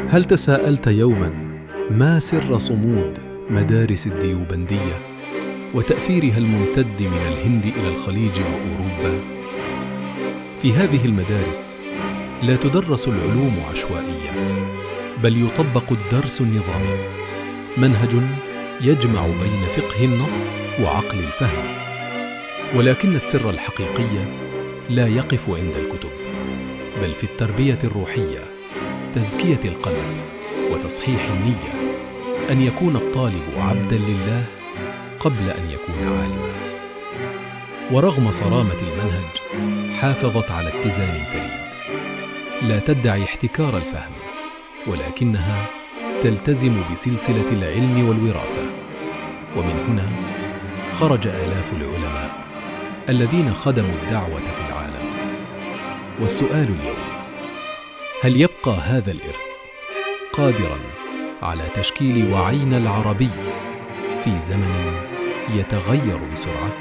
هل تساءلت يوما ما سر صمود مدارس الديوبندية وتأثيرها الممتد من الهند إلى الخليج وأوروبا؟ في هذه المدارس لا تدرس العلوم عشوائية، بل يطبق الدرس النظامي، منهج يجمع بين فقه النص وعقل الفهم. ولكن السر الحقيقي لا يقف عند الكتب، بل في التربية الروحية، تزكية القلب وتصحيح النية، أن يكون الطالب عبداً لله قبل أن يكون عالماً. ورغم صرامة المنهج حافظت على اتزان فريد، لا تدعي احتكار الفهم، ولكنها تلتزم بسلسلة العلم والوراثة. ومن هنا خرج آلاف العلماء الذين خدموا الدعوة في العالم. والسؤال اليوم: هل يبقى هذا الإرث قادراً على تشكيل وعينا العربي في زمن يتغير بسرعة؟